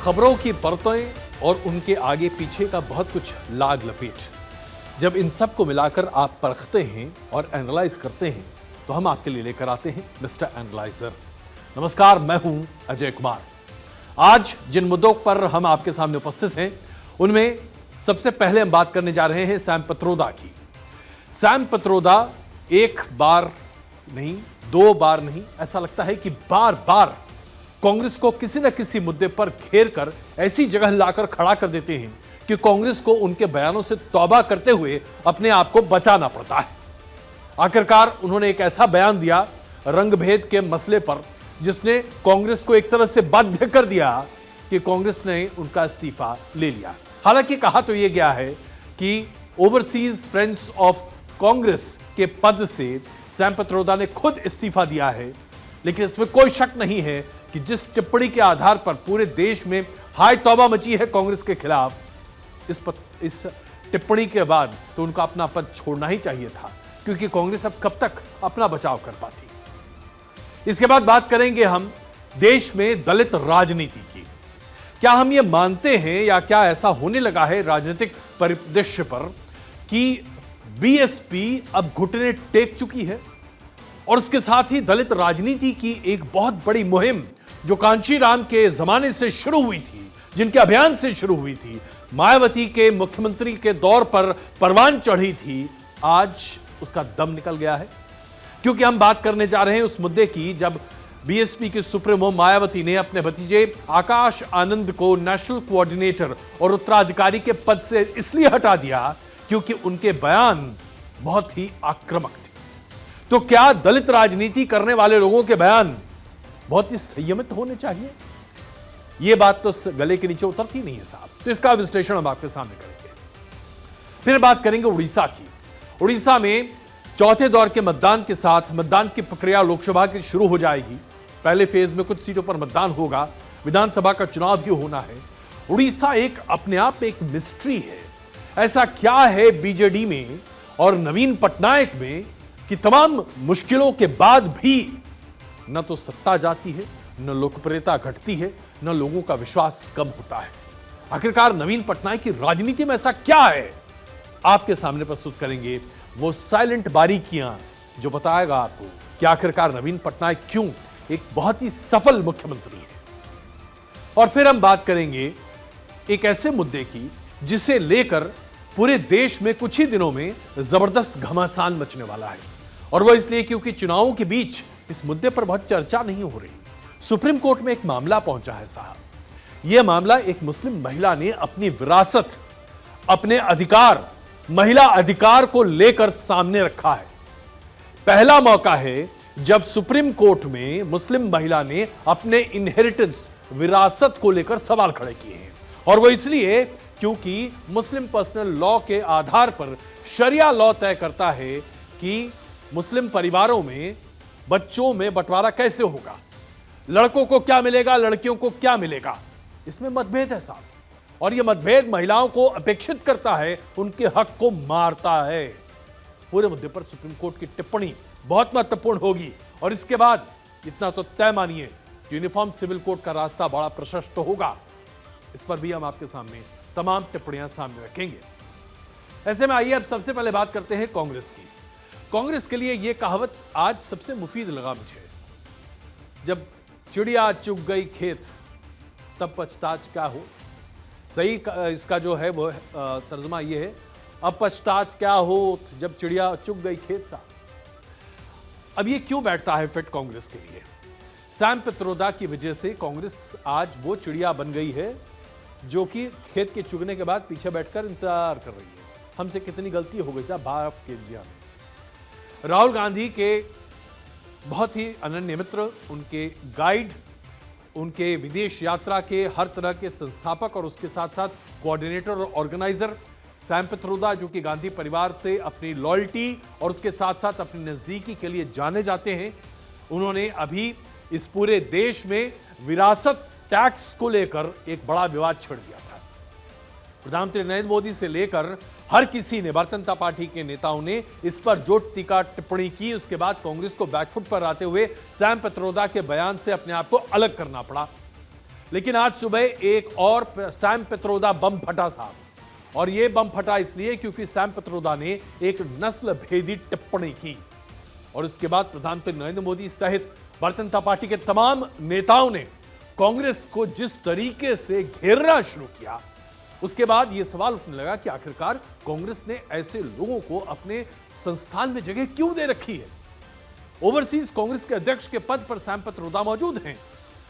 खबरों की परतें और उनके आगे पीछे का बहुत कुछ लाग लपेट, जब इन सब को मिलाकर आप परखते हैं और एनालाइज करते हैं तो हम आपके लिए लेकर आते हैं मिस्टर एनालाइजर। नमस्कार, मैं हूं अजय कुमार। आज जिन मुद्दों पर हम आपके सामने उपस्थित हैं उनमें सबसे पहले हम बात करने जा रहे हैं सैम पित्रोदा की। सैम पित्रोदा एक बार नहीं, दो बार नहीं, ऐसा लगता है कि बार बार कांग्रेस को किसी न किसी मुद्दे पर घेर कर ऐसी जगह लाकर खड़ा कर देते हैं कि कांग्रेस को उनके बयानों से तौबा करते हुए अपने आप को बचाना पड़ता है। आखिरकार उन्होंने एक ऐसा बयान दिया रंगभेद के मसले पर जिसने कांग्रेस को एक तरह से बाध्य कर दिया कि कांग्रेस ने उनका इस्तीफा ले लिया। हालांकि कहा तो यह गया है कि ओवरसीज फ्रेंड्स ऑफ कांग्रेस के पद से सैम पित्रोदा ने खुद इस्तीफा दिया है, लेकिन इसमें कोई शक नहीं है कि जिस टिप्पणी के आधार पर पूरे देश में हाय तौबा मची है कांग्रेस के खिलाफ, इस टिप्पणी के बाद तो उनका अपना पद छोड़ना ही चाहिए था, क्योंकि कांग्रेस अब कब तक अपना बचाव कर पाती। इसके बाद बात करेंगे हम देश में दलित राजनीति की। क्या हम ये मानते हैं या क्या ऐसा होने लगा है राजनीतिक परिदृश्य पर कि बीएसपी अब घुटने टेक चुकी है और उसके साथ ही दलित राजनीति की एक बहुत बड़ी मुहिम जो कांशीराम के जमाने से शुरू हुई थी, जिनके अभियान से शुरू हुई थी, मायावती के मुख्यमंत्री के दौर पर परवान चढ़ी थी, आज उसका दम निकल गया है। क्योंकि हम बात करने जा रहे हैं उस मुद्दे की जब बीएसपी की सुप्रीमो मायावती ने अपने भतीजे आकाश आनंद को नेशनल कोऑर्डिनेटर और उत्तराधिकारी के पद से इसलिए हटा दिया क्योंकि उनके बयान बहुत ही आक्रामक थे। तो क्या दलित राजनीति करने वाले लोगों के बयान बहुत ही संयमित होने चाहिए? यह बात तो गले के नीचे उतरती नहीं है साहब। तो इसका विश्लेषण हम आपके सामने करेंगे। फिर बात करेंगे उड़ीसा की। उड़ीसा में चौथे दौर के मतदान के साथ मतदान की प्रक्रिया लोकसभा की शुरू हो जाएगी। पहले फेज में कुछ सीटों पर मतदान होगा, विधानसभा का चुनाव भी होना है। उड़ीसा एक अपने आप में एक मिस्ट्री है। ऐसा क्या है बीजेडी में और नवीन पटनायक में कि तमाम मुश्किलों के बाद भी न तो सत्ता जाती है, न लोकप्रियता घटती है, न लोगों का विश्वास कम होता है। आखिरकार नवीन पटनायक की राजनीति में ऐसा क्या है, आपके सामने प्रस्तुत करेंगे वो साइलेंट बारीकियां जो बताएगा आपको कि आखिरकार नवीन पटनायक क्यों एक बहुत ही सफल मुख्यमंत्री है। और फिर हम बात करेंगे एक ऐसे मुद्दे की जिसे लेकर पूरे देश में कुछ ही दिनों में जबरदस्त घमासान मचने वाला है, और वो इसलिए क्योंकि चुनावों के बीच इस मुद्दे पर बहुत चर्चा नहीं हो रही। सुप्रीम कोर्ट में एक मामला पहुंचा है साहब। यह मामला एक मुस्लिम महिला ने अपनी विरासत, अपने अधिकार, महिला अधिकार को लेकर सामने रखा है। पहला मौका है जब सुप्रीम कोर्ट में मुस्लिम महिला ने अपने इनहेरिटेंस, विरासत को लेकर सवाल खड़े किए हैं, और वो इसलिए क्योंकि मुस्लिम पर्सनल लॉ के आधार पर शरिया लॉ तय करता है कि मुस्लिम परिवारों में बच्चों में बंटवारा कैसे होगा, लड़कों को क्या मिलेगा, लड़कियों को क्या मिलेगा। इसमें मतभेद है साहब, और यह मतभेद महिलाओं को अपेक्षित करता है, उनके हक को मारता है। इस पूरे मुद्दे पर सुप्रीम कोर्ट की टिप्पणी बहुत महत्वपूर्ण होगी, और इसके बाद इतना तो तय मानिए यूनिफॉर्म सिविल कोड का रास्ता बड़ा प्रशस्त होगा। इस पर भी हम आपके सामने तमाम टिप्पणियां सामने रखेंगे। ऐसे में आइए अब सबसे पहले बात करते हैं कांग्रेस की। कांग्रेस के लिए यह कहावत आज सबसे मुफीद लगा मुझे, जब चिड़िया चुग गई खेत तब पछताछ क्या हो। सही इसका जो है वो तर्जुमा ये है, अब पछताछ क्या हो जब चिड़िया चुग गई खेत सा। अब ये क्यों बैठता है फिट कांग्रेस के लिए? सैम पित्रोदा की वजह से कांग्रेस आज वो चिड़िया बन गई है जो कि खेत के चुगने के बाद पीछे बैठकर इंतजार कर रही है, हमसे कितनी गलती हो गई साहब भारत के इंडिया में। राहुल गांधी के बहुत ही अनन्य मित्र, उनके गाइड, उनके विदेश यात्रा के हर तरह के संस्थापक और उसके साथ साथ कोऑर्डिनेटर और ऑर्गेनाइजर सैम पित्रोदा, जो कि गांधी परिवार से अपनी लॉयल्टी और उसके साथ साथ अपनी नजदीकी के लिए जाने जाते हैं। उन्होंने अभी इस पूरे देश में विरासत टैक्स को लेकर एक बड़ा विवाद छिड़ दिया था। प्रधानमंत्री नरेंद्र मोदी से लेकर हर किसी ने, भारतीय जनता पार्टी के नेताओं ने इस पर जो टीका टिप्पणी की, उसके बाद कांग्रेस को बैकफुट पर आते हुए सैम पित्रोदा के बयान से अपने आप को अलग करना पड़ा। लेकिन आज सुबह एक और सैम पित्रोदा बम फटा साहब, और यह बम फटा इसलिए क्योंकि सैम पित्रोदा ने एक नस्ल भेदी टिप्पणी की और उसके बाद प्रधानमंत्री नरेंद्र मोदी सहित भारतीय जनता पार्टी के तमाम नेताओं ने कांग्रेस को जिस तरीके से घेरना शुरू किया, उसके बाद यह सवाल उठने लगा कि आखिरकार कांग्रेस ने ऐसे लोगों को अपने संस्थान में जगह क्यों दे रखी है। ओवरसीज कांग्रेस के अध्यक्ष के पद पर सैम पित्रोदा मौजूद हैं,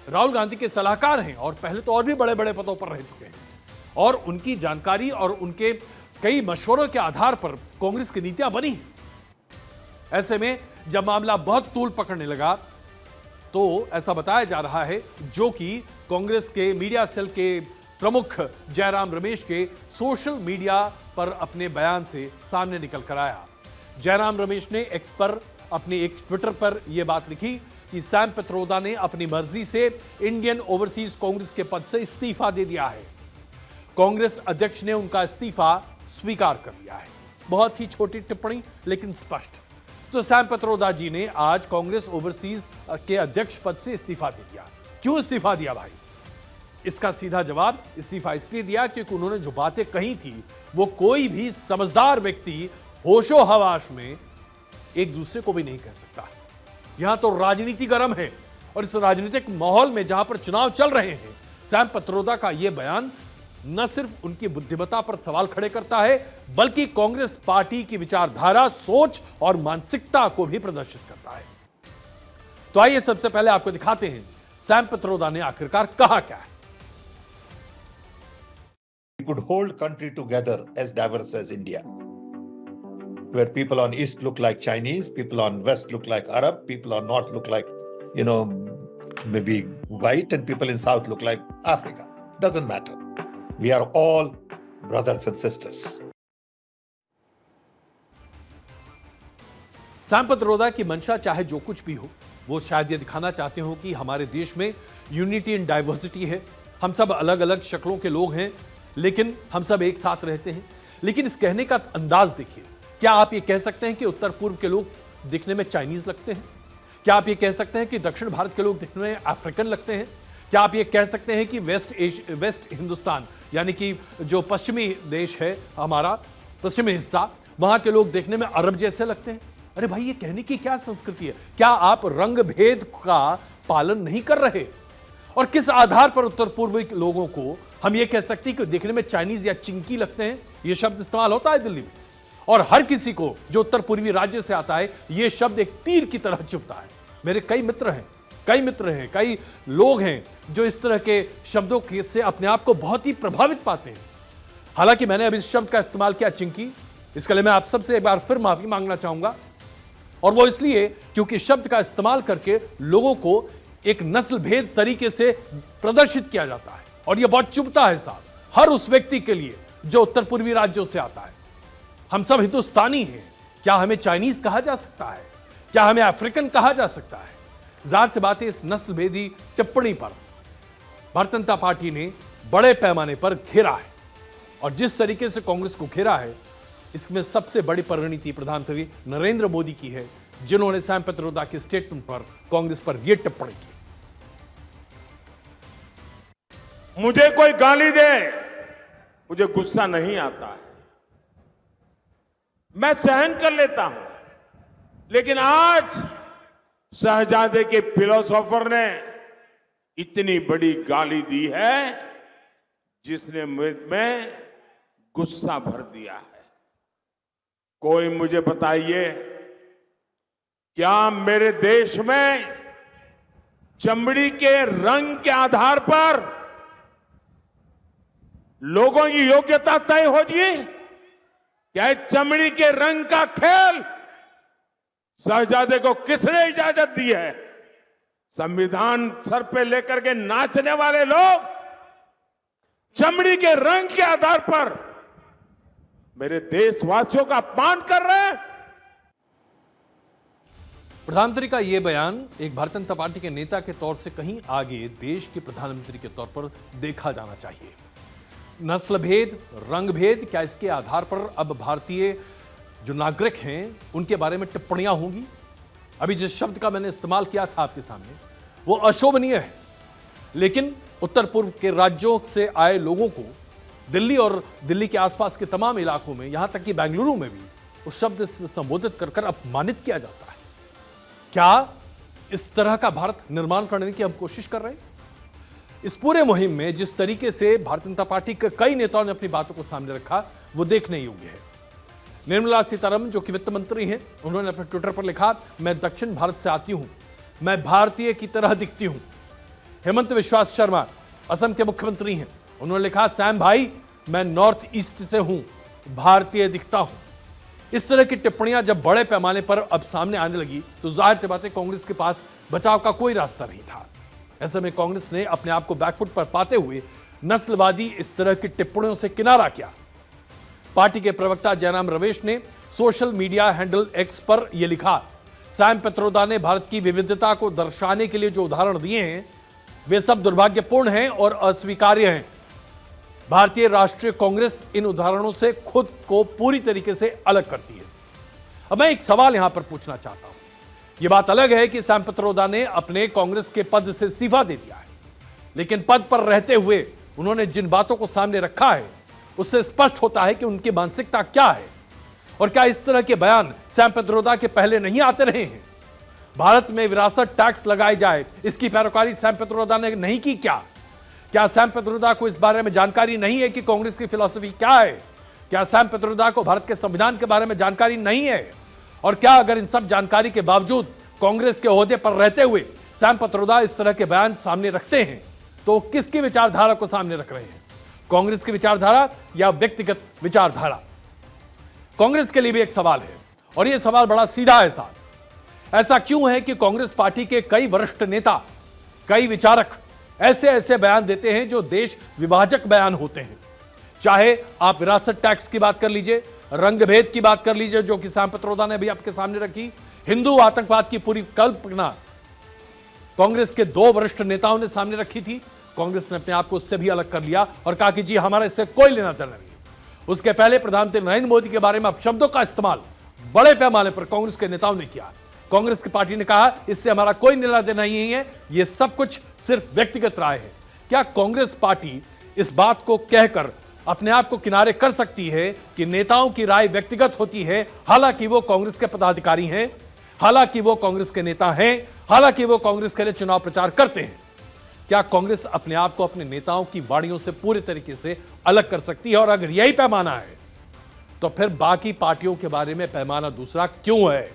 राहुल गांधी के सलाहकार हैं और पहले तो और भी बड़े बड़े पदों पर रह चुके हैं, और उनकी जानकारी और उनके कई मशवरों के आधार पर कांग्रेस की नीतियां बनी। ऐसे में जब मामला बहुत तूल पकड़ने लगा तो ऐसा बताया जा रहा है, जो कि कांग्रेस के मीडिया सेल के प्रमुख जयराम रमेश के सोशल मीडिया पर अपने बयान से सामने निकल कर आया। जयराम रमेश ने एक्स पर अपने एक ट्विटर पर यह बात लिखी कि सैम पित्रोदा ने अपनी मर्जी से इंडियन ओवरसीज कांग्रेस के पद से इस्तीफा दे दिया है। कांग्रेस अध्यक्ष ने उनका इस्तीफा स्वीकार कर लिया है। बहुत ही छोटी टिप्पणी लेकिन स्पष्ट। तो सैम पित्रोदा जी ने आज कांग्रेस ओवरसीज के अध्यक्ष पद से इस्तीफा दे दिया। क्यों इस्तीफा दिया भाई? इसका सीधा जवाब, इस्तीफा इसलिए दिया क्योंकि उन्होंने जो बातें कही थी वो कोई भी समझदार व्यक्ति होशो हवास में एक दूसरे को भी नहीं कह सकता। यहां तो राजनीति गर्म है और इस राजनीतिक माहौल में जहां पर चुनाव चल रहे हैं, सैम पित्रोदा का यह बयान न सिर्फ उनकी बुद्धिमत्ता पर सवाल खड़े करता है, बल्कि कांग्रेस पार्टी की विचारधारा, सोच और मानसिकता को भी प्रदर्शित करता है। तो आइए सबसे पहले आपको दिखाते हैं सैम पित्रोदा ने आखिरकार कहा क्या है। We could hold country together as diverse as India, where people on east look like Chinese, people on west look like Arab, people on north look like, maybe white, and people in south look like Africa. Doesn't matter. We are all brothers and sisters. Sam Pitroda की मंशा चाहे जो कुछ भी हो, वो शायद ये दिखाना चाहते हो कि हमारे देश में यूनिटी इन डाइवर्सिटी है, हम सब अलग अलग शक्लों के लोग हैं, लेकिन हम सब एक साथ रहते हैं। लेकिन इस कहने का अंदाज देखिए। क्या आप ये कह सकते हैं कि उत्तर पूर्व के लोग दिखने में चाइनीज लगते हैं? क्या आप ये कह सकते हैं कि दक्षिण भारत के लोग दिखने में अफ्रीकन लगते हैं? क्या आप ये कह सकते हैं कि वेस्ट हिंदुस्तान यानी कि जो पश्चिमी देश है हमारा, पश्चिमी हिस्सा, वहां के लोग देखने में अरब जैसे लगते हैं? अरे भाई, ये कहने की क्या संस्कृति है? क्या आप रंग भेद का पालन नहीं कर रहे? और किस आधार पर उत्तर पूर्वी लोगों को हम ये कह सकते हैं कि देखने में चाइनीज या चिंकी लगते हैं? ये शब्द इस्तेमाल होता है दिल्ली में, और हर किसी को जो उत्तर पूर्वी राज्य से आता है ये शब्द एक तीर की तरह चुभता है। मेरे कई मित्र हैं, कई लोग हैं जो इस तरह के शब्दों से अपने आप को बहुत ही प्रभावित पाते हैं। हालांकि मैंने अब इस शब्द का इस्तेमाल किया चिंकी, इसके लिए मैं आप सबसे एक बार फिर माफी मांगना चाहूंगा, और वो इसलिए क्योंकि शब्द का इस्तेमाल करके लोगों को एक नस्ल भेद तरीके से प्रदर्शित किया जाता है, और यह बहुत चुभता है साहब हर उस व्यक्ति के लिए जो उत्तर पूर्वी राज्यों से आता है। हम सब हिंदुस्तानी हैं, क्या हमें चाइनीज कहा जा सकता है? क्या हमें अफ्रीकन कहा जा सकता है? जाहिर सी बात है, इस नस्ल भेदी टिप्पणी पर भारतीय जनता पार्टी ने बड़े पैमाने पर घेरा है, और जिस तरीके से कांग्रेस को घेरा है, इसमें सबसे बड़ी परिणति प्रधानमंत्री नरेंद्र मोदी की है, जिन्होंने सैम पित्रोदा के स्टेटमेंट पर कांग्रेस पर यह टिप्पणी की। मुझे कोई गाली दे, मुझे गुस्सा नहीं आता है, मैं सहन कर लेता हूं, लेकिन आज शहजादे के फिलोसोफर ने इतनी बड़ी गाली दी है जिसने में गुस्सा भर दिया है। कोई मुझे बताइए, क्या मेरे देश में चमड़ी के रंग के आधार पर लोगों की योग्यता तय होगी? क्या चमड़ी के रंग का खेल शहजादे को किसने इजाजत दी है? संविधान सर पे लेकर के नाचने वाले लोग चमड़ी के रंग के आधार पर मेरे देशवासियों का अपमान कर रहे हैं। प्रधानमंत्री का यह बयान एक भारतीय जनता पार्टी के नेता के तौर से कहीं आगे देश के प्रधानमंत्री के तौर पर देखा जाना चाहिए। नस्ल भेद, रंग भेद, क्या इसके आधार पर अब भारतीय जो नागरिक हैं उनके बारे में टिप्पणियां होंगी? अभी जिस शब्द का मैंने इस्तेमाल किया था आपके सामने वो अशोभनीय है, लेकिन उत्तर पूर्व के राज्यों से आए लोगों को दिल्ली और दिल्ली के आसपास के तमाम इलाकों में, यहां तक कि बेंगलुरु में भी उस शब्द से संबोधित कर कर अपमानित किया जाता है। क्या इस तरह का भारत निर्माण करने की हम कोशिश कर रहे हैं? इस पूरे मुहिम में जिस तरीके से भारतीय जनता पार्टी के कई नेताओं ने अपनी बातों को सामने रखा, वो देखने योग्य है। निर्मला सीतारमण, जो कि वित्त मंत्री हैं, उन्होंने अपने ट्विटर पर लिखा, मैं दक्षिण भारत से आती हूं, मैं भारतीय की तरह दिखती हूं। हेमंत बिस्वा शर्मा असम के मुख्यमंत्री हैं, उन्होंने लिखा, सैम भाई मैं नॉर्थ ईस्ट से हूं, भारतीय दिखता हूं। इस तरह की टिप्पणियां जब बड़े पैमाने पर अब सामने आने लगी तो जाहिर सी बात है कांग्रेस के पास बचाव का कोई रास्ता नहीं था। ऐसे में कांग्रेस ने अपने आप को बैकफुट पर पाते हुए नस्लवादी इस तरह की टिप्पणियों से किनारा किया। पार्टी के प्रवक्ता जयराम रमेश ने सोशल मीडिया हैंडल एक्स पर यह लिखा, सैम पित्रोदा ने भारत की विविधता को दर्शाने के लिए जो उदाहरण दिए हैं वे सब दुर्भाग्यपूर्ण हैं और अस्वीकार्य हैं। भारतीय राष्ट्रीय कांग्रेस इन उदाहरणों से खुद को पूरी तरीके से अलग करती है। अब मैं एक सवाल यहां पर पूछना चाहता हूं। यह बात अलग है कि सैम पित्रोदा ने अपने कांग्रेस के पद से इस्तीफा दे दिया है, लेकिन पद पर रहते हुए उन्होंने जिन बातों को सामने रखा है उससे स्पष्ट होता है कि उनकी मानसिकता क्या है। और क्या इस तरह के बयान सैम पित्रोदा के पहले नहीं आते रहे हैं? भारत में विरासत टैक्स लगाए जाए, इसकी पैरोकारी सैम पित्रोदा ने नहीं की क्या सैम पित्रोदा को इस बारे में जानकारी नहीं है कि कांग्रेस की फिलॉसफी क्या है? क्या सैम पित्रोदा को भारत के संविधान के बारे में जानकारी नहीं है? और क्या अगर इन सब जानकारी के बावजूद कांग्रेस के ओहदे पर रहते हुए सैम पित्रोदा इस तरह के बयान सामने रखते हैं तो किसकी विचारधारा को सामने रख रहे हैं? कांग्रेस की विचारधारा या व्यक्तिगत विचारधारा? कांग्रेस के लिए भी एक सवाल है और यह सवाल बड़ा सीधा है साहब। ऐसा क्यों है कि कांग्रेस पार्टी के कई वरिष्ठ नेता, कई विचारक ऐसे ऐसे बयान देते हैं जो देश विभाजक बयान होते हैं? चाहे आप विरासत टैक्स की बात कर लीजिए, रंग भेद की बात कर लीजिए जो कि सैम पित्रोदा ने भी आपके सामने रखी, हिंदू आतंकवाद की पूरी कल्पना कांग्रेस के दो वरिष्ठ नेताओं ने सामने रखी थी। कांग्रेस ने अपने आप को उससे भी अलग कर लिया और कहा कि जी हमारा इससे कोई लेना देना नहीं। उसके पहले प्रधानमंत्री नरेंद्र मोदी के बारे में अपशब्दों का इस्तेमाल बड़े पैमाने पर कांग्रेस के नेताओं ने किया। कांग्रेस की पार्टी ने कहा इससे हमारा कोई लेना देना नहीं है, यह सब कुछ सिर्फ व्यक्तिगत राय है। क्या कांग्रेस पार्टी इस बात को कहकर अपने आप को किनारे कर सकती है कि नेताओं की राय व्यक्तिगत होती है, हालांकि वो कांग्रेस के पदाधिकारी हैं, हालांकि वो कांग्रेस के नेता हैं, हालांकि वो कांग्रेस के लिए चुनाव प्रचार करते हैं? क्या कांग्रेस अपने आप को अपने नेताओं की वाणियों से पूरे तरीके से अलग कर सकती है? और अगर यही पैमाना है तो फिर बाकी पार्टियों के बारे में पैमाना दूसरा क्यों है?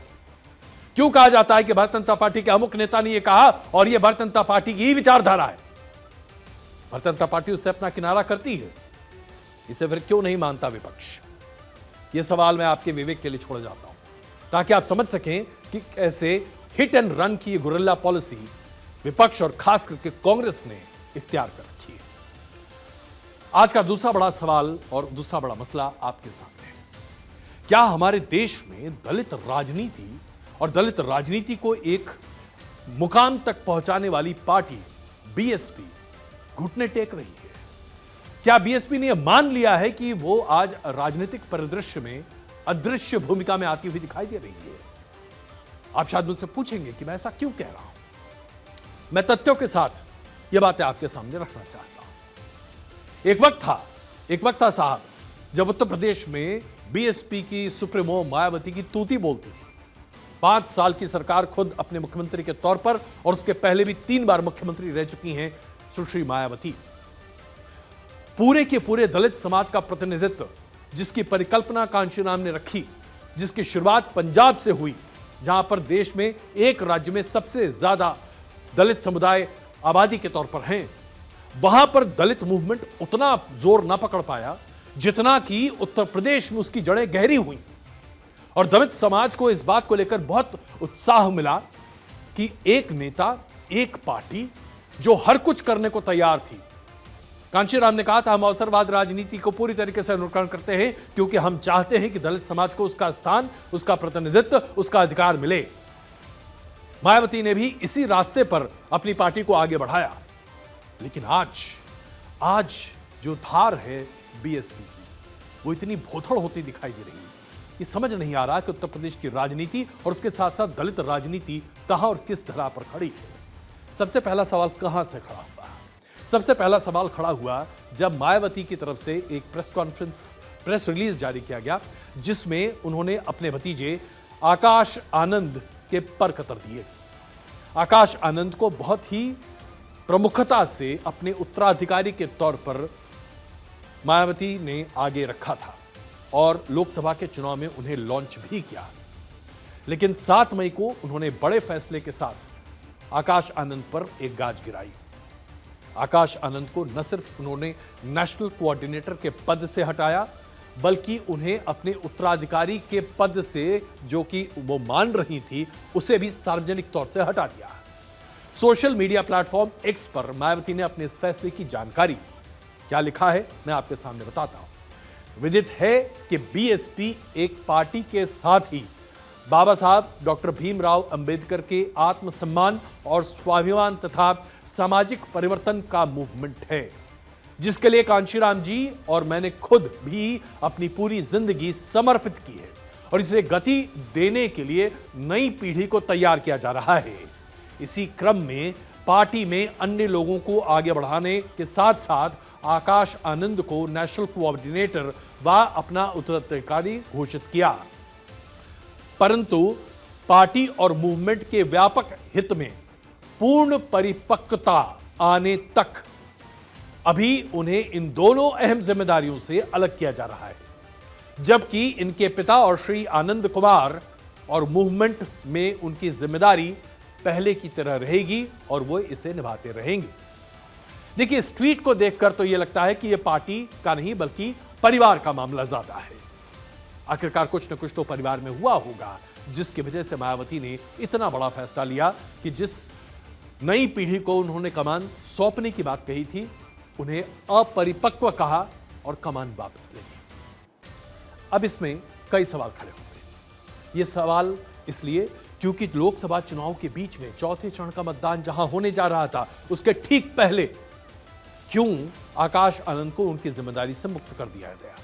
क्यों कहा जाता है कि भारतीय जनता पार्टी के अमुक नेता ने यह कहा और यह भारतीय जनता पार्टी की ही विचारधारा है? भारतीय जनता पार्टी उससे अपना किनारा करती है, इसे फिर क्यों नहीं मानता विपक्ष? यह सवाल मैं आपके विवेक के लिए छोड़ जाता हूं ताकि आप समझ सकें कि कैसे हिट एंड रन की यह गुरिल्ला पॉलिसी विपक्ष और खास करके कांग्रेस ने इख्तियार कर रखी है। आज का दूसरा बड़ा सवाल और दूसरा बड़ा मसला आपके सामने है। क्या हमारे देश में दलित राजनीति और दलित राजनीति को एक मुकाम तक पहुंचाने वाली पार्टी बीएसपी घुटने टेक रही है? क्या बीएसपी ने यह मान लिया है कि वो आज राजनीतिक परिदृश्य में अदृश्य भूमिका में आती हुई दिखाई दे रही है? आप शायद मुझसे पूछेंगे कि मैं ऐसा क्यों कह रहा हूं। मैं तथ्यों के साथ यह बातें आपके सामने रखना चाहता हूं। एक वक्त था साहब जब उत्तर प्रदेश में बीएसपी की सुप्रीमो मायावती की तूती बोलती थी। 5 साल की सरकार खुद अपने मुख्यमंत्री के तौर पर और उसके पहले भी 3 बार मुख्यमंत्री रह चुकी हैं सुश्री मायावती। पूरे के पूरे दलित समाज का प्रतिनिधित्व जिसकी परिकल्पना कांशीराम ने रखी, जिसकी शुरुआत पंजाब से हुई, जहां पर देश में एक राज्य में सबसे ज्यादा दलित समुदाय आबादी के तौर पर हैं, वहां पर दलित मूवमेंट उतना जोर ना पकड़ पाया जितना कि उत्तर प्रदेश में उसकी जड़ें गहरी हुई। और दलित समाज को इस बात को लेकर बहुत उत्साह मिला कि एक नेता, एक पार्टी जो हर कुछ करने को तैयार थी। कांशीराम ने कहा था हम अवसरवाद राजनीति को पूरी तरीके से अनुकरण करते हैं क्योंकि हम चाहते हैं कि दलित समाज को उसका स्थान, उसका प्रतिनिधित्व, उसका अधिकार मिले। मायावती ने भी इसी रास्ते पर अपनी पार्टी को आगे बढ़ाया। लेकिन आज जो धार है बीएसपी की, वो इतनी भोथड़ होती दिखाई दे रही है कि समझ नहीं आ रहा कि उत्तर प्रदेश की राजनीति और उसके साथ साथ दलित राजनीति कहां और किस तरह पर खड़ी है। सबसे पहला सवाल कहां से खड़ा हुआ? सबसे पहला सवाल खड़ा हुआ जब मायावती की तरफ से एक प्रेस रिलीज जारी किया गया, जिसमें उन्होंने अपने भतीजे आकाश आनंद के पर कतर दिए। आकाश आनंद को बहुत ही प्रमुखता से अपने उत्तराधिकारी के तौर पर मायावती ने आगे रखा था और लोकसभा के चुनाव में उन्हें लॉन्च भी किया। लेकिन 7 मई को उन्होंने बड़े फैसले के साथ आकाश आनंद पर एक गाज गिराई। आकाश आनंद को न सिर्फ उन्होंने नेशनल कोऑर्डिनेटर के पद से हटाया, बल्कि उन्हें अपने उत्तराधिकारी के पद से, जो कि वो मान रही थी, उसे भी सार्वजनिक तौर से हटा दिया। सोशल मीडिया प्लेटफॉर्म एक्स पर मायावती ने अपने इस फैसले की जानकारी क्या लिखा है, मैं आपके सामने बताता हूं। विदित है कि बीएसपी एक पार्टी के साथ ही बाबा साहब डॉक्टर भीमराव अंबेडकर के आत्मसम्मान और स्वाभिमान तथा सामाजिक परिवर्तन का मूवमेंट है, जिसके लिए कांशीराम जी और मैंने खुद भी अपनी पूरी जिंदगी समर्पित की है और इसे गति देने के लिए नई पीढ़ी को तैयार किया जा रहा है। इसी क्रम में पार्टी में अन्य लोगों को आगे बढ़ाने के साथ साथ आकाश आनंद को नेशनल कोऑर्डिनेटर व अपना उत्तराधिकारी घोषित किया। परंतु पार्टी और मूवमेंट के व्यापक हित में पूर्ण परिपक्वता आने तक अभी उन्हें इन दोनों अहम जिम्मेदारियों से अलग किया जा रहा है, जबकि इनके पिता और श्री आनंद कुमार और मूवमेंट में उनकी जिम्मेदारी पहले की तरह रहेगी और वो इसे निभाते रहेंगे। देखिए, इस ट्वीट को देखकर तो यह लगता है कि यह पार्टी का नहीं बल्कि परिवार का मामला ज्यादा है। आखिरकार कुछ न कुछ तो परिवार में हुआ होगा, जिसकी वजह से मायावती ने इतना बड़ा फैसला लिया कि जिस नई पीढ़ी को उन्होंने कमान सौंपने की बात कही थी, उन्हें अपरिपक्व कहा और कमान वापस ले ली। अब इसमें कई सवाल खड़े होते हैं। ये सवाल इसलिए क्योंकि लोकसभा चुनाव के बीच में चौथे चरण का मतदान जहां होने जा रहा था, उसके ठीक पहले क्यों आकाश आनंद को उनकी जिम्मेदारी से मुक्त कर दिया गया।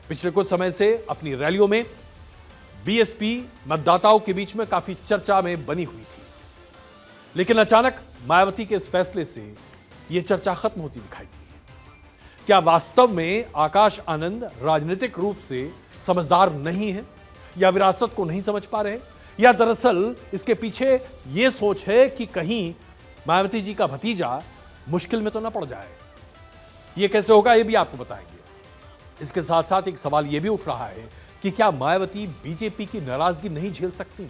पिछले कुछ समय से अपनी रैलियों में बीएसपी मतदाताओं के बीच में काफी चर्चा में बनी हुई थी, लेकिन अचानक मायावती के इस फैसले से यह चर्चा खत्म होती दिखाई दी। क्या वास्तव में आकाश आनंद राजनीतिक रूप से समझदार नहीं है, या विरासत को नहीं समझ पा रहे, या दरअसल इसके पीछे यह सोच है कि कहीं मायावती जी का भतीजा मुश्किल में तो ना पड़ जाए। यह कैसे होगा, यह भी आपको बताएंगे। इसके साथ साथ एक सवाल यह भी उठ रहा है कि क्या मायावती बीजेपी की नाराजगी नहीं झेल सकती।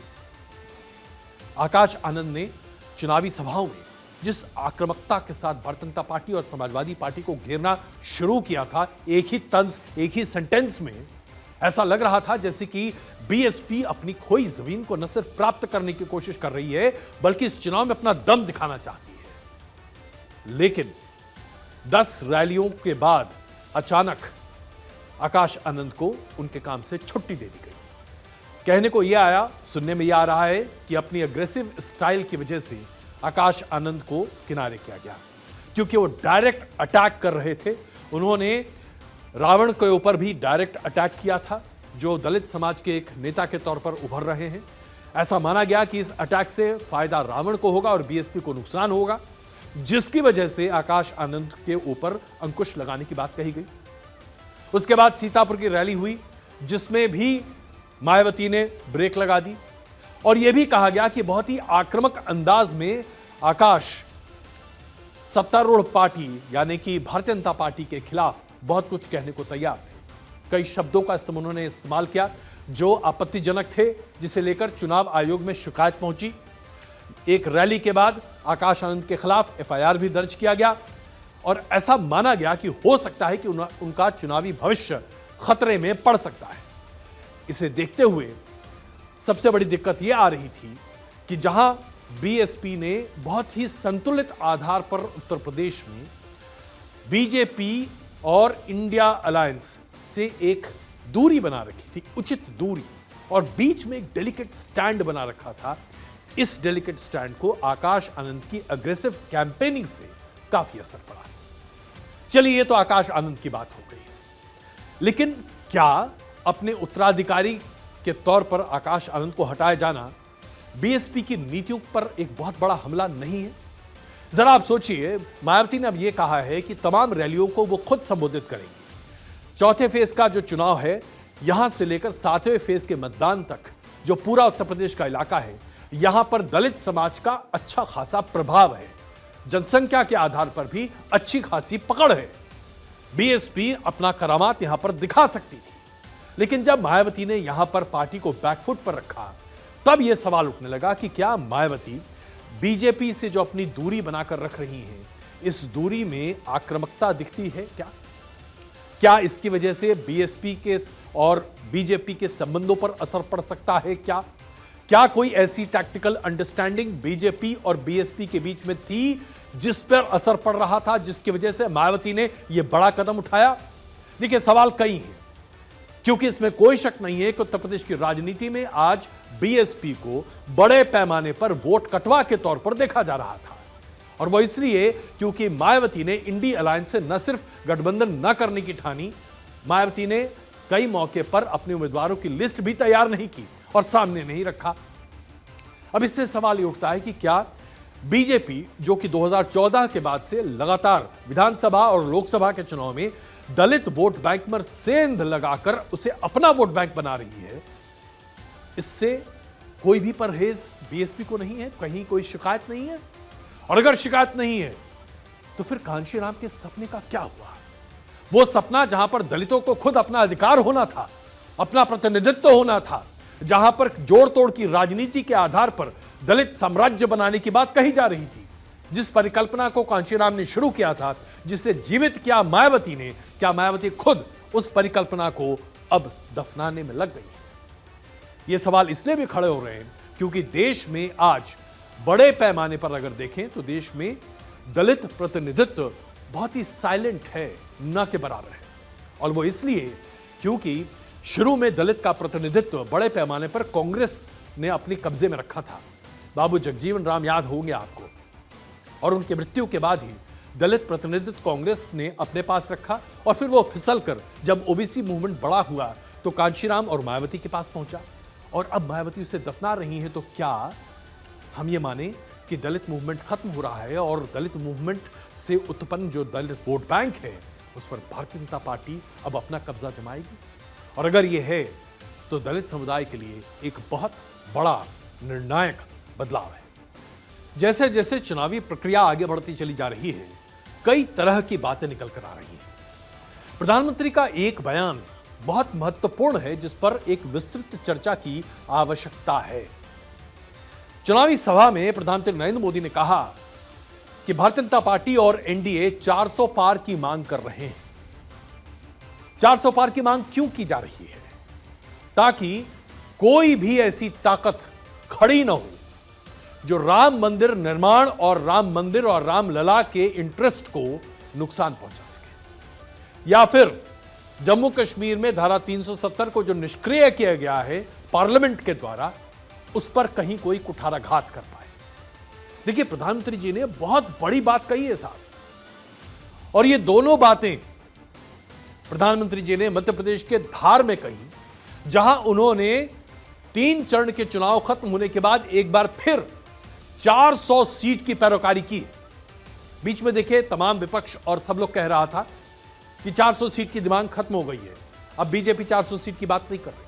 आकाश आनंद ने चुनावी सभाओं में जिस आक्रामकता के साथ भारतीय जनता पार्टी और समाजवादी पार्टी को घेरना शुरू किया था, एक ही तंज, एक ही सेंटेंस में, ऐसा लग रहा था जैसे कि बीएसपी अपनी खोई जमीन को न सिर्फ प्राप्त करने की कोशिश कर रही है, बल्कि इस चुनाव में अपना दम दिखाना चाहती है। लेकिन 10 रैलियों के बाद अचानक आकाश आनंद को उनके काम से छुट्टी दे दी गई। कहने को यह आया, सुनने में यह आ रहा है कि अपनी अग्रेसिव स्टाइल की वजह से आकाश आनंद को किनारे किया गया, क्योंकि वो डायरेक्ट अटैक कर रहे थे। उन्होंने रावण के ऊपर भी डायरेक्ट अटैक किया था, जो दलित समाज के एक नेता के तौर पर उभर रहे हैं। ऐसा माना गया कि इस अटैक से फायदा रावण को होगा और बीएसपी को नुकसान होगा, जिसकी वजह से आकाश आनंद के ऊपर अंकुश लगाने की बात कही गई। उसके बाद सीतापुर की रैली हुई, जिसमें भी मायावती ने ब्रेक लगा दी और यह भी कहा गया कि बहुत ही आक्रामक अंदाज में आकाश सत्तारूढ़ पार्टी यानी कि भारतीय जनता पार्टी के खिलाफ बहुत कुछ कहने को तैयार थे। कई शब्दों का उन्होंने इस्तेमाल किया जो आपत्तिजनक थे, जिसे लेकर चुनाव आयोग में शिकायत पहुंची। एक रैली के बाद आकाश आनंद के खिलाफ एफआईआर भी दर्ज किया गया और ऐसा माना गया कि हो सकता है कि उनका चुनावी भविष्य खतरे में पड़ सकता है। इसे देखते हुए सबसे बड़ी दिक्कत यह आ रही थी कि जहां बीएसपी ने बहुत ही संतुलित आधार पर उत्तर प्रदेश में बीजेपी और इंडिया अलायंस से एक दूरी बना रखी थी, उचित दूरी, और बीच में एक डेलिकेट स्टैंड बना रखा था। इस डेलिकेट स्टैंड को आकाश आनंद की अग्रेसिव कैंपेनिंग से काफी असर पड़ा। चलिए, ये तो आकाश आनंद की बात हो गई, लेकिन क्या अपने उत्तराधिकारी के तौर पर आकाश आनंद को हटाया जाना बीएसपी की नीतियों पर एक बहुत बड़ा हमला नहीं है? जरा आप सोचिए, मायावती ने अब यह कहा है कि तमाम रैलियों को वो खुद संबोधित करेंगी। चौथे फेज का जो चुनाव है, यहां से लेकर 7वें फेज के मतदान तक जो पूरा उत्तर प्रदेश का इलाका है, यहां पर दलित समाज का अच्छा खासा प्रभाव है। जनसंख्या के आधार पर भी अच्छी खासी पकड़ है। बीएसपी अपना करामात यहां पर दिखा सकती थी, लेकिन जब मायावती ने यहां पर पार्टी को बैकफुट पर रखा, तब यह सवाल उठने लगा कि क्या मायावती बीजेपी से जो अपनी दूरी बनाकर रख रही है, इस दूरी में आक्रामकता दिखती है क्या इसकी वजह से बीएसपी के और बीजेपी के संबंधों पर असर पड़ सकता है? क्या कोई ऐसी टैक्टिकल अंडरस्टैंडिंग बीजेपी और बीएसपी के बीच में थी जिस पर असर पड़ रहा था, जिसकी वजह से मायावती ने यह बड़ा कदम उठाया? देखिए, सवाल कई हैं, क्योंकि इसमें कोई शक नहीं है कि उत्तर प्रदेश की राजनीति में आज बीएसपी को बड़े पैमाने पर वोट कटवा के तौर पर देखा जा रहा था। और वो इसलिए क्योंकि मायावती ने इंडी अलायंस से न सिर्फ गठबंधन न करने की ठानी, मायावती ने कई मौके पर अपने उम्मीदवारों की लिस्ट भी तैयार नहीं की और सामने नहीं रखा। अब इससे सवाल ये उठता है कि क्या बीजेपी, जो कि 2014 के बाद से लगातार विधानसभा और लोकसभा के चुनाव में दलित वोट बैंक पर सेंध लगाकर उसे अपना वोट बैंक बना रही है, इससे कोई भी परहेज बीएसपी को नहीं है? कहीं कोई शिकायत नहीं है? और अगर शिकायत नहीं है तो फिर कांशीराम के सपने का क्या हुआ? वो सपना जहां पर दलितों को खुद अपना अधिकार होना था, अपना प्रतिनिधित्व होना था, जहां पर जोड़ तोड़ की राजनीति के आधार पर दलित साम्राज्य बनाने की बात कही जा रही थी, जिस परिकल्पना को कांशीराम ने शुरू किया था, जिसे जीवित किया मायावती ने, क्या मायावती खुद उस परिकल्पना को अब दफनाने में लग गई? ये सवाल इसलिए भी खड़े हो रहे हैं क्योंकि देश में आज बड़े पैमाने पर अगर देखें तो देश में दलित प्रतिनिधित्व बहुत ही साइलेंट है, न के बराबर है। और वो इसलिए क्योंकि शुरू में दलित का प्रतिनिधित्व बड़े पैमाने पर कांग्रेस ने अपने कब्जे में रखा था। बाबू जगजीवन राम याद होंगे आपको, और उनकी मृत्यु के बाद ही दलित प्रतिनिधित्व कांग्रेस ने अपने पास रखा, और फिर वो फिसल कर जब ओबीसी मूवमेंट बड़ा हुआ तो कांशीराम और मायावती के पास पहुंचा, और अब मायावती उसे दफना रही है। तो क्या हम ये माने कि दलित मूवमेंट खत्म हो रहा है और दलित मूवमेंट से उत्पन्न जो दलित वोट बैंक है उस पर भारतीय जनता पार्टी अब अपना कब्जा जमाएगी? और अगर ये है तो दलित समुदाय के लिए एक बहुत बड़ा निर्णायक बदलाव है। जैसे जैसे चुनावी प्रक्रिया आगे बढ़ती चली जा रही है, कई तरह की बातें निकल कर आ रही हैं। प्रधानमंत्री का एक बयान बहुत महत्वपूर्ण है जिस पर एक विस्तृत चर्चा की आवश्यकता है। चुनावी सभा में प्रधानमंत्री नरेंद्र मोदी ने कहा कि भारतीय जनता पार्टी और एनडीए 400 पार की मांग कर रहे हैं। 400 पार की मांग क्यों की जा रही है? ताकि कोई भी ऐसी ताकत खड़ी ना हो जो राम मंदिर निर्माण और राम मंदिर और रामलला के इंटरेस्ट को नुकसान पहुंचा सके, या फिर जम्मू कश्मीर में धारा 370 को जो निष्क्रिय किया गया है पार्लियामेंट के द्वारा, उस पर कहीं कोई कुठाराघात कर पाए। देखिए, प्रधानमंत्री जी ने बहुत बड़ी बात कही है साहब, और ये दोनों बातें प्रधानमंत्री जी ने मध्य प्रदेश के धार में कही, जहां उन्होंने 3 चरण के चुनाव खत्म होने के बाद एक बार फिर 400 सीट की पैरोकारी की। बीच में देखिए, तमाम विपक्ष और सब लोग कह रहा था कि 400 सीट की डिमांड खत्म हो गई है, अब बीजेपी 400 सीट की बात नहीं कर रही,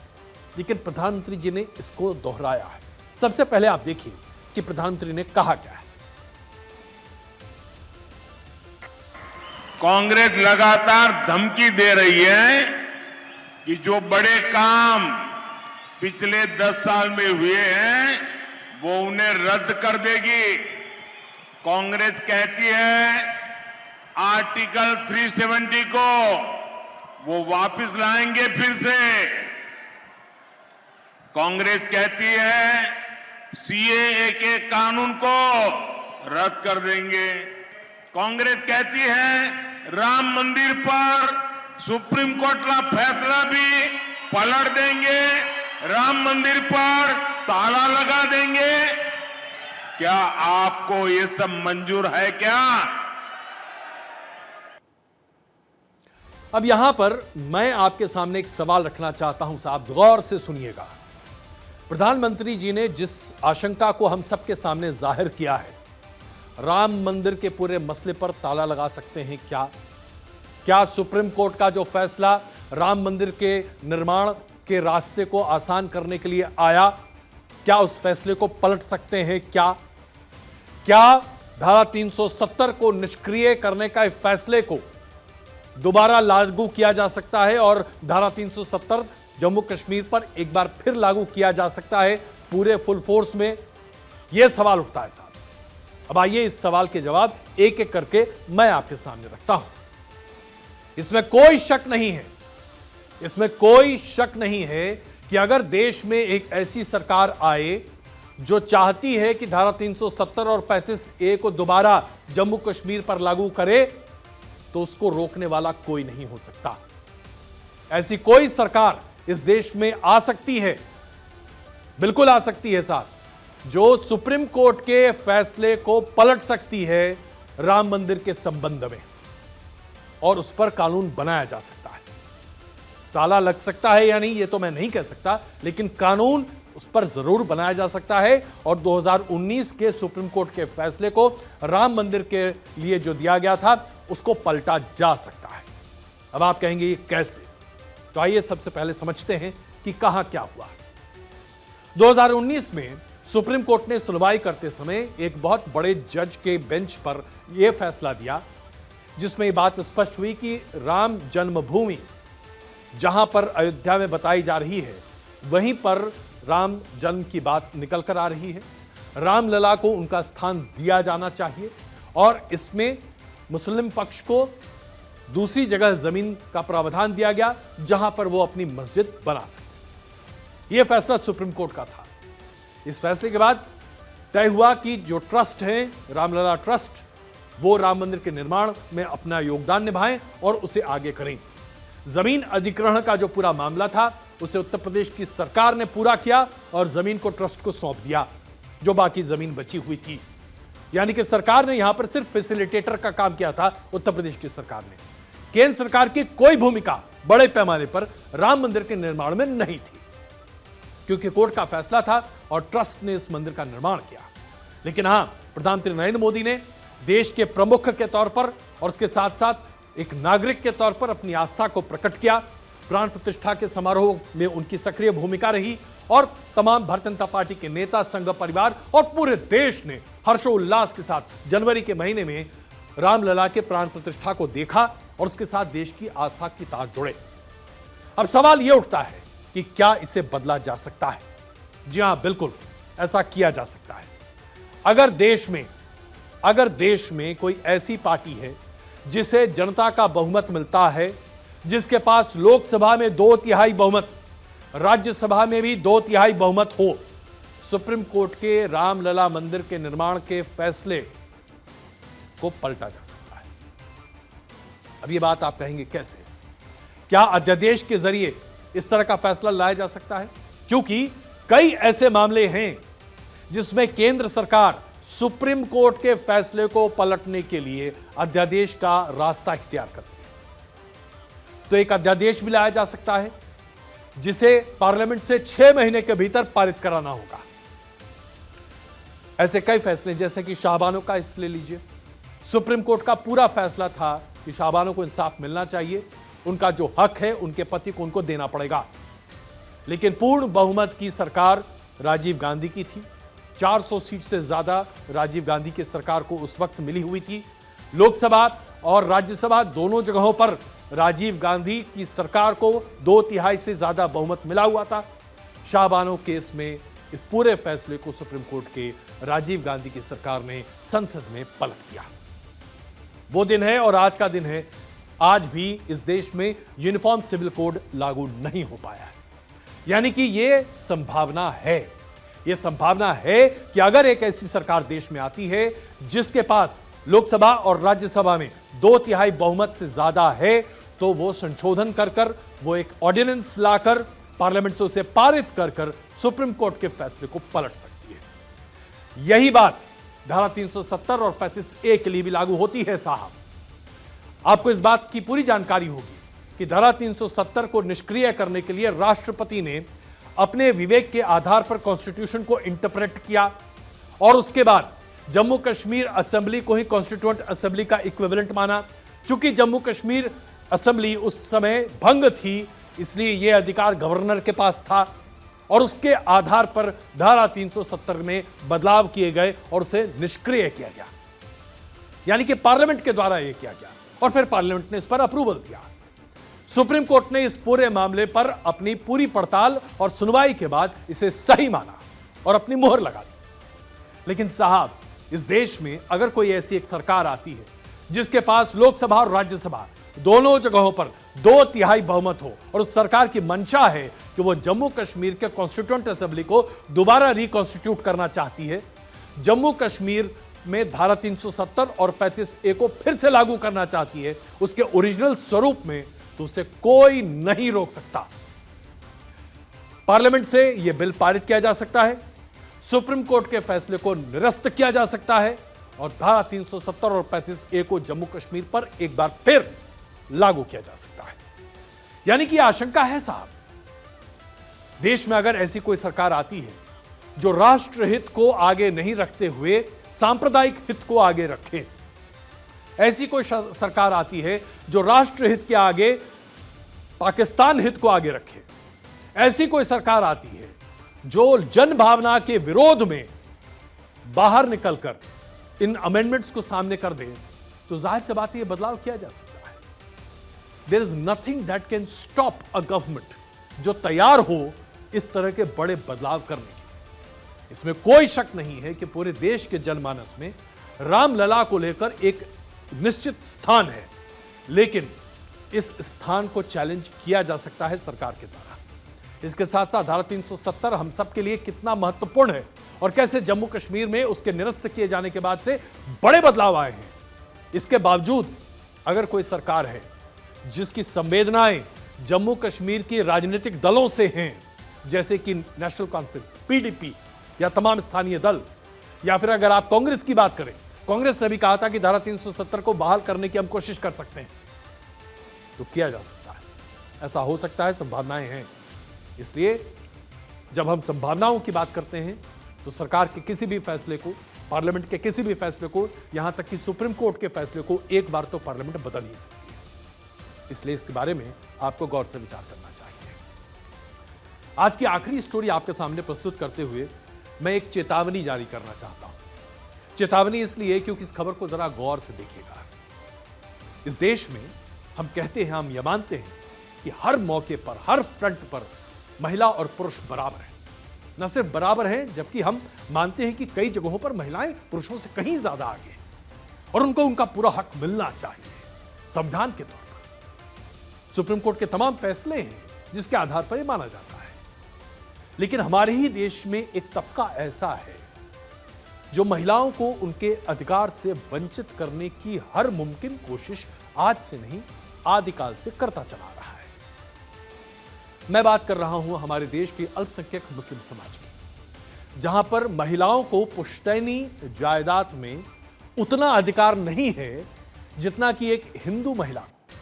लेकिन प्रधानमंत्री जी ने इसको दोहराया है। सबसे पहले आप देखिए कि प्रधानमंत्री ने कहा क्या है। कांग्रेस लगातार धमकी दे रही है कि जो बड़े काम पिछले 10 साल में हुए हैं वो उन्हें रद्द कर देगी। कांग्रेस कहती है आर्टिकल 370 को वो वापस लाएंगे फिर से। कांग्रेस कहती है सीएए के कानून को रद्द कर देंगे। कांग्रेस कहती है राम मंदिर पर सुप्रीम कोर्ट का फैसला भी पलट देंगे, राम मंदिर पर ताला लगा देंगे। क्या आपको ये सब मंजूर है क्या? अब यहां पर मैं आपके सामने एक सवाल रखना चाहता हूं साहब, गौर से सुनिएगा। प्रधानमंत्री जी ने जिस आशंका को हम सबके सामने जाहिर किया है राम मंदिर के पूरे मसले पर ताला लगा सकते हैं क्या? क्या सुप्रीम कोर्ट का जो फैसला राम मंदिर के निर्माण के रास्ते को आसान करने के लिए आया, क्या उस फैसले को पलट सकते हैं क्या? क्या धारा 370 को निष्क्रिय करने का इस फैसले को दोबारा लागू किया जा सकता है और धारा 370 जम्मू कश्मीर पर एक बार फिर लागू किया जा सकता है पूरे फुल फोर्स में? यह सवाल उठता है साहब। अब आइए इस सवाल के जवाब एक एक करके मैं आपके सामने रखता हूं। इसमें कोई शक नहीं है, इसमें कोई शक नहीं है कि अगर देश में एक ऐसी सरकार आए जो चाहती है कि धारा 370 और 35A को दोबारा जम्मू कश्मीर पर लागू करे, तो उसको रोकने वाला कोई नहीं हो सकता। ऐसी कोई सरकार इस देश में आ सकती है, बिल्कुल आ सकती है साहब, जो सुप्रीम कोर्ट के फैसले को पलट सकती है राम मंदिर के संबंध में, और उस पर कानून बनाया जा सकता है। ताला लग सकता है या नहीं ये तो मैं नहीं कह सकता, लेकिन कानून उस पर जरूर बनाया जा सकता है और 2019 के सुप्रीम कोर्ट के फैसले को राम मंदिर के लिए जो दिया गया था उसको पलटा जा सकता है। अब आप कहेंगे ये कैसे? तो आइए सबसे पहले समझते हैं कि कहां क्या हुआ। 2019 में सुप्रीम कोर्ट ने सुनवाई करते समय एक बहुत बड़े जज के बेंच पर यह फैसला दिया जिसमें यह बात स्पष्ट हुई कि राम जन्मभूमि जहां पर अयोध्या में बताई जा रही है वहीं पर राम जन्म की बात निकल कर आ रही है। रामलला को उनका स्थान दिया जाना चाहिए और इसमें मुस्लिम पक्ष को दूसरी जगह जमीन का प्रावधान दिया गया जहां पर वो अपनी मस्जिद बना सकते। यह फैसला सुप्रीम कोर्ट का था। इस फैसले के बाद तय हुआ कि जो ट्रस्ट है रामलला ट्रस्ट, वो राम मंदिर के निर्माण में अपना योगदान निभाएं और उसे आगे करें। जमीन अधिग्रहण का जो पूरा मामला था उसे उत्तर प्रदेश की सरकार ने पूरा किया और जमीन को ट्रस्ट को सौंप दिया जो बाकी जमीन बची हुई थी। यानी कि सरकार ने यहां पर सिर्फ फैसिलिटेटर का काम किया था। उत्तर प्रदेश की सरकार ने, केंद्र सरकार की कोई भूमिका बड़े पैमाने पर राम मंदिर के निर्माण में नहीं थी क्योंकि कोर्ट का फैसला था और ट्रस्ट ने इस मंदिर का निर्माण किया। लेकिन हां, प्रधानमंत्री नरेंद्र मोदी ने देश के प्रमुख के तौर पर और उसके साथ साथ एक नागरिक के तौर पर अपनी आस्था को प्रकट किया। प्राण प्रतिष्ठा के समारोह में उनकी सक्रिय भूमिका रही और तमाम भारतीय जनता पार्टी के नेता, संघ परिवार और पूरे देश ने हर्षोल्लास के साथ जनवरी के महीने में रामलला के प्राण प्रतिष्ठा को देखा और उसके साथ देश की आस्था की तार जुड़े। अब सवाल यह उठता है कि क्या इसे बदला जा सकता है? जी हां, बिल्कुल ऐसा किया जा सकता है। अगर देश में कोई ऐसी पार्टी है जिसे जनता का बहुमत मिलता है, जिसके पास लोकसभा में 2/3 बहुमत, राज्यसभा में भी 2/3 बहुमत हो, सुप्रीम कोर्ट के रामलला मंदिर के निर्माण के फैसले को पलटा जा सकता है। अब ये बात आप कहेंगे कैसे? क्या अध्यादेश के जरिए इस तरह का फैसला लाया जा सकता है? क्योंकि कई ऐसे मामले हैं जिसमें केंद्र सरकार सुप्रीम कोर्ट के फैसले को पलटने के लिए अध्यादेश का रास्ता इख्तियार करती है। तो एक अध्यादेश भी लाया जा सकता है जिसे पार्लियामेंट से 6 महीने के भीतर पारित कराना होगा। ऐसे कई फैसले, जैसे कि शाहबानों का इस ले लीजिए। सुप्रीम कोर्ट का पूरा फैसला था कि शाहबानों को इंसाफ मिलना चाहिए, उनका जो हक है उनके पति को उनको देना पड़ेगा। लेकिन पूर्ण बहुमत की सरकार राजीव गांधी की थी। 400 सीट से ज्यादा राजीव गांधी की सरकार को उस वक्त मिली हुई थी। लोकसभा और राज्यसभा दोनों जगहों पर राजीव गांधी की सरकार को 2/3 से ज्यादा बहुमत मिला हुआ था। शाहबानो केस में इस पूरे फैसले को सुप्रीम कोर्ट के राजीव गांधी की सरकार ने संसद में पलट दिया। वो दिन है और आज का दिन है। आज भी इस देश में यूनिफॉर्म सिविल कोड लागू नहीं हो पाया है। यानी कि यह संभावना है, यह संभावना है कि अगर एक ऐसी सरकार देश में आती है जिसके पास लोकसभा और राज्यसभा में 2/3 बहुमत से ज्यादा है, तो वो संशोधन कर वो एक ऑर्डिनेंस लाकर पार्लियामेंट से उसे पारित कर सुप्रीम कोर्ट के फैसले को पलट सकती है। यही बात धारा 370 और 35A के लिए भी लागू होती है साहब। आपको इस बात की पूरी जानकारी होगी कि धारा 370 को निष्क्रिय करने के लिए राष्ट्रपति ने अपने विवेक के आधार पर कॉन्स्टिट्यूशन को इंटरप्रेट किया और उसके बाद जम्मू कश्मीर असेंबली को ही कॉन्स्टिट्यूएंट असेंबली का इक्विवेलेंट माना। चूंकि जम्मू कश्मीर असेंबली उस समय भंग थी, इसलिए यह अधिकार गवर्नर के पास था और उसके आधार पर धारा 370 में बदलाव किए गए और उसे निष्क्रिय किया गया, यानी कि पार्लियामेंट के द्वारा यह किया गया और फिर पार्लियामेंट ने इस पर अप्रूवल दिया। सुप्रीम कोर्ट ने इस पूरे मामले पर अपनी पूरी पड़ताल और सुनवाई के बाद इसे सही माना और अपनी मोहर लगा दी। लेकिन साहब, इस देश में अगर कोई ऐसी एक सरकार आती है जिसके पास लोकसभा और राज्यसभा दोनों जगहों पर 2/3 बहुमत हो और उस सरकार की मंशा है कि वो जम्मू कश्मीर के कॉन्स्टिट्यूएंट असेंबली को दोबारा रिकॉन्स्टिट्यूट करना चाहती है, जम्मू कश्मीर में धारा 370 और 35A को फिर से लागू करना चाहती है उसके ओरिजिनल स्वरूप में, तो उसे कोई नहीं रोक सकता। पार्लियामेंट से यह बिल पारित किया जा सकता है, सुप्रीम कोर्ट के फैसले को निरस्त किया जा सकता है और धारा 370 और 35A को जम्मू कश्मीर पर एक बार फिर लागू किया जा सकता है। यानी कि आशंका है साहब, देश में अगर ऐसी कोई सरकार आती है जो राष्ट्रहित को आगे नहीं रखते हुए सांप्रदायिक हित को आगे रखे, ऐसी कोई सरकार आती है जो राष्ट्रहित के आगे पाकिस्तान हित को आगे रखे, ऐसी कोई सरकार आती है जो जन भावना के विरोध में बाहर निकलकर इन अमेंडमेंट्स को सामने कर दे, तो जाहिर सी बात है यह बदलाव किया जा सकता है। There is nothing that can stop a government जो तैयार हो इस तरह के बड़े बदलाव करने की। इसमें कोई शक नहीं है कि पूरे देश के जनमानस में रामलला को लेकर एक निश्चित स्थान है, लेकिन इस स्थान को चैलेंज किया जा सकता है सरकार के द्वारा। इसके साथ साथ धारा 370 हम सब के लिए कितना महत्वपूर्ण है और कैसे जम्मू कश्मीर में उसके निरस्त किए जाने के बाद से बड़े बदलाव आए हैं। इसके बावजूद अगर कोई सरकार है जिसकी संवेदनाएं जम्मू कश्मीर के राजनीतिक दलों से हैं, जैसे कि नेशनल कॉन्फ्रेंस, PDP या तमाम स्थानीय दल, या फिर अगर आप कांग्रेस की बात करें, कांग्रेस ने भी कहा था कि धारा 370 को बहाल करने की हम कोशिश कर सकते हैं, तो किया जा सकता है। ऐसा हो सकता है, संभावनाएं हैं। इसलिए जब हम संभावनाओं की बात करते हैं तो सरकार के किसी भी फैसले को, पार्लियामेंट के किसी भी फैसले को, यहां तक कि सुप्रीम कोर्ट के फैसले को एक बार तो पार्लियामेंट बदल ही सकती है। इसलिए इस बारे में आपको गौर से विचार करना चाहिए। आज की आखिरी स्टोरी आपके सामने प्रस्तुत करते हुए मैं एक चेतावनी जारी करना चाहता हूं। चेतावनी इसलिए क्योंकि इस खबर को जरा गौर से देखिएगा। इस देश में हम कहते हैं, हम यह मानते हैं कि हर मौके पर, हर फ्रंट पर महिला और पुरुष बराबर हैं। न सिर्फ बराबर हैं, जबकि हम मानते हैं कि कई जगहों पर महिलाएं पुरुषों से कहीं ज्यादा आगे हैं और उनको उनका पूरा हक मिलना चाहिए संविधान के तौर पर। सुप्रीम कोर्ट के तमाम फैसले हैं जिसके आधार पर यह माना जाता है। लेकिन हमारे ही देश में एक तबका ऐसा है जो महिलाओं को उनके अधिकार से वंचित करने की हर मुमकिन कोशिश आज से नहीं, आदिकाल से करता चला रहा है। मैं बात कर रहा हूं हमारे देश के अल्पसंख्यक मुस्लिम समाज की, जहां पर महिलाओं को पुश्तैनी जायदाद में उतना अधिकार नहीं है जितना कि एक हिंदू महिला को,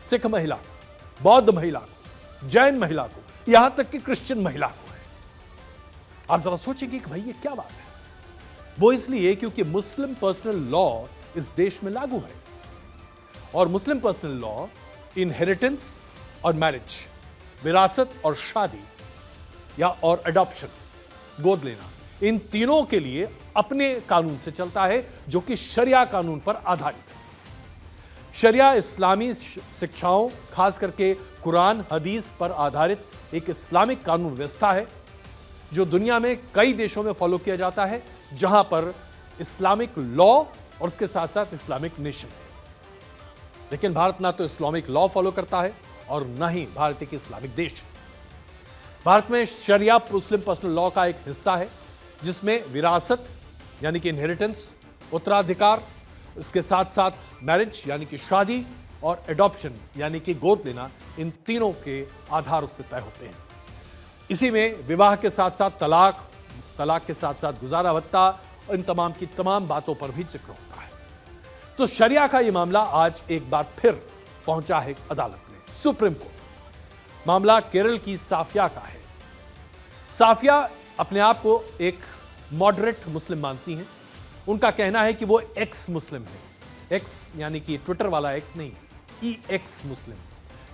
सिख महिला को, बौद्ध महिला को, जैन महिला को, यहां तक कि क्रिश्चियन महिला को है। आप जरा सोचेंगे कि भाई ये क्या बात है। वो इसलिए क्योंकि मुस्लिम पर्सनल लॉ इस देश में लागू है और मुस्लिम पर्सनल लॉ इनहेरिटेंस और मैरिज, विरासत और शादी या और अडॉप्शन, गोद लेना, इन तीनों के लिए अपने कानून से चलता है जो कि शरिया कानून पर आधारित है। शरिया इस्लामी शिक्षाओं, खास करके कुरान हदीस पर आधारित एक इस्लामिक कानून व्यवस्था है जो दुनिया में कई देशों में फॉलो किया जाता है, जहां पर इस्लामिक लॉ और उसके साथ साथ इस्लामिक नेशन है। लेकिन भारत ना तो इस्लामिक लॉ फॉलो करता है और न ही भारत एक इस्लामिक देश है। भारत में शरिया मुस्लिम पर्सनल लॉ का एक हिस्सा है जिसमें विरासत यानी कि इनहेरिटेंस, उत्तराधिकार, इसके साथ साथ मैरिज यानी कि शादी और एडॉप्शन यानी कि गोद लेना, इन तीनों के आधार उससे तय होते हैं। इसी में विवाह के साथ साथ तलाक, तलाक के साथ साथ गुजारा भत्ता, इन तमाम की तमाम बातों पर भी जिक्र होता है। तो शरिया का यह मामला आज एक बार फिर पहुंचा है अदालत में, सुप्रीम कोर्ट। मामला केरल की साफिया का है। साफिया अपने आप को एक मॉडरेट मुस्लिम मानती हैं। उनका कहना है कि वो एक्स मुस्लिम है। एक्स यानी कि ट्विटर वाला एक्स नहीं, EX मुस्लिम,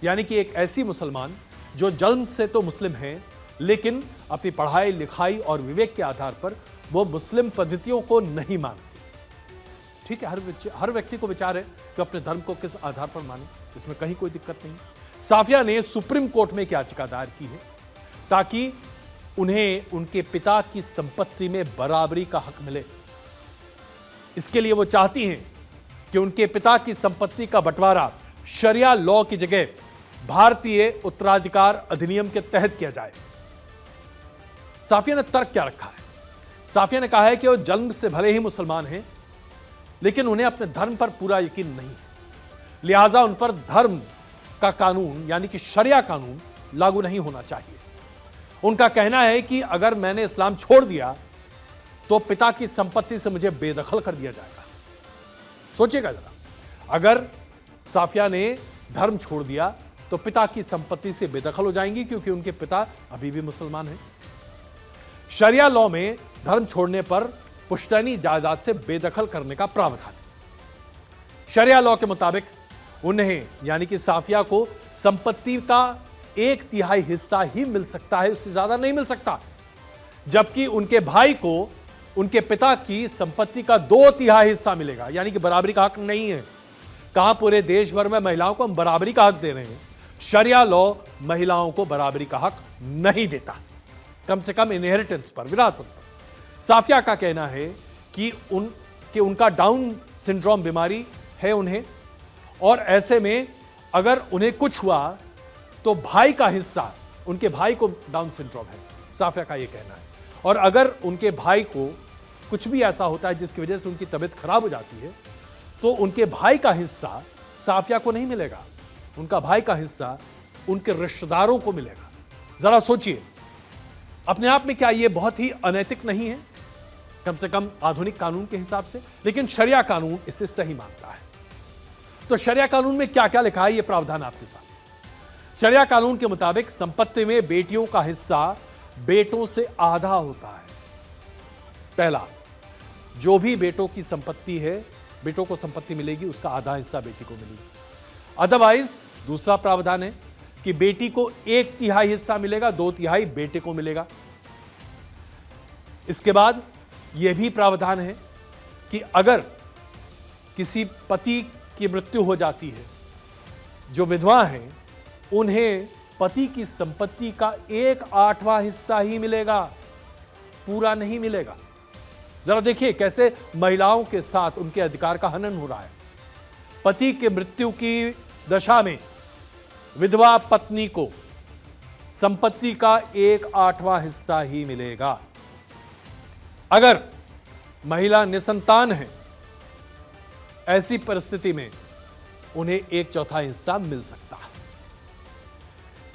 यानी कि एक ऐसी मुसलमान जो जन्म से तो मुस्लिम है, लेकिन अपनी पढ़ाई लिखाई और विवेक के आधार पर वो मुस्लिम पद्धतियों को नहीं मानती। ठीक है, हर व्यक्ति को विचार है कि अपने धर्म को किस आधार पर माने, इसमें कहीं कोई दिक्कत नहीं। साफिया ने सुप्रीम कोर्ट में एक याचिका दायर की है ताकि उन्हें उनके पिता की संपत्ति में बराबरी का हक मिले। इसके लिए वो चाहती हैं कि उनके पिता की संपत्ति का बंटवारा शरिया लॉ की जगह भारतीय उत्तराधिकार अधिनियम के तहत किया जाए। साफिया ने तर्क क्या रखा है? साफिया ने कहा है कि वो जन्म से भले ही मुसलमान हैं, लेकिन उन्हें अपने धर्म पर पूरा यकीन नहीं है, लिहाजा उन पर धर्म का कानून यानी कि शरिया कानून लागू नहीं होना चाहिए। उनका कहना है कि अगर मैंने इस्लाम छोड़ दिया तो पिता की संपत्ति से मुझे बेदखल कर दिया जाएगा। सोचिएगा जरा, अगर साफिया ने धर्म छोड़ दिया तो पिता की संपत्ति से बेदखल हो जाएंगी, क्योंकि उनके पिता अभी भी मुसलमान हैं। शरिया लॉ में धर्म छोड़ने पर पुश्तैनी जायदाद से बेदखल करने का प्रावधान है। शरिया लॉ के मुताबिक उन्हें यानी कि साफिया को संपत्ति का 1/3 हिस्सा ही मिल सकता है, उससे ज्यादा नहीं मिल सकता, जबकि उनके भाई को उनके पिता की संपत्ति का 2/3 हिस्सा मिलेगा, यानी कि बराबरी का हक नहीं है। कहां पूरे देश भर में महिलाओं को हम बराबरी का हक दे रहे हैं, शरिया लॉ महिलाओं को बराबरी का हक नहीं देता, कम से कम इनहेरिटेंस पर, विरासत पर। साफिया का कहना है कि उनका डाउन सिंड्रोम बीमारी है उन्हें, और ऐसे में अगर उन्हें कुछ हुआ तो भाई का हिस्सा, उनके भाई को डाउन सिंड्रोम है, साफिया का यह कहना है, और अगर उनके भाई को कुछ भी ऐसा होता है जिसकी वजह से उनकी तबीयत खराब हो जाती है तो उनके भाई का हिस्सा साफिया को नहीं मिलेगा, उनका भाई का हिस्सा उनके रिश्तेदारों को मिलेगा। जरा सोचिए, अपने आप में क्या यह बहुत ही अनैतिक नहीं है? कम से कम आधुनिक कानून के हिसाब से, लेकिन शरिया कानून इसे सही मानता है। तो शरिया कानून में क्या क्या लिखा है, यह प्रावधान आपके साथ। शरिया कानून के मुताबिक संपत्ति में बेटियों का हिस्सा बेटों से आधा होता है। पहला, जो भी बेटों की संपत्ति है, बेटों को संपत्ति मिलेगी, उसका आधा हिस्सा बेटी को मिलेगी। अदरवाइज दूसरा प्रावधान है कि बेटी को 1/3 हिस्सा मिलेगा, 2/3 बेटे को मिलेगा। इसके बाद यह भी प्रावधान है कि अगर किसी पति की मृत्यु हो जाती है, जो विधवा हैं उन्हें पति की संपत्ति का 1/8वां हिस्सा ही मिलेगा, पूरा नहीं मिलेगा। जरा देखिए कैसे महिलाओं के साथ उनके अधिकार का हनन हो रहा है। पति के मृत्यु की दशा में विधवा पत्नी को संपत्ति का 1/8वां हिस्सा ही मिलेगा। अगर महिला निसंतान है, ऐसी परिस्थिति में उन्हें 1/4 हिस्सा मिल सकता है।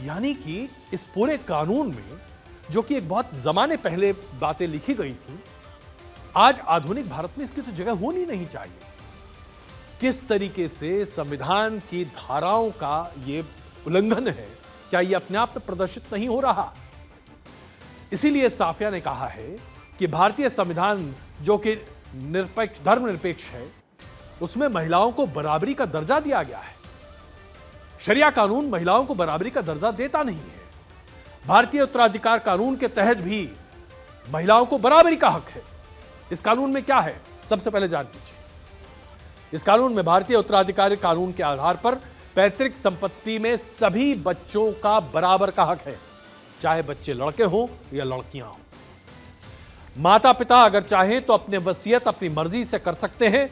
यानी कि इस पूरे कानून में, जो कि एक बहुत जमाने पहले बातें लिखी गई थी, आज आधुनिक भारत में इसकी तो जगह होनी नहीं चाहिए। किस तरीके से संविधान की धाराओं का यह उल्लंघन है, क्या यह अपने आप में प्रदर्शित नहीं हो रहा? इसीलिए साफिया ने कहा है कि भारतीय संविधान, जो कि निरपेक्ष, धर्मनिरपेक्ष है, उसमें महिलाओं को बराबरी का दर्जा दिया गया है। शरिया कानून महिलाओं को बराबरी का दर्जा देता नहीं है। भारतीय उत्तराधिकार कानून के तहत भी महिलाओं को बराबरी का हक है। इस कानून में क्या है, सबसे पहले जान लीजिए। इस कानून में, भारतीय उत्तराधिकार कानून के आधार पर, पैतृक संपत्ति में सभी बच्चों का बराबर का हक है, चाहे बच्चे लड़के हों या लड़कियां हों। माता पिता अगर चाहें तो अपने वसीयत अपनी मर्जी से कर सकते हैं।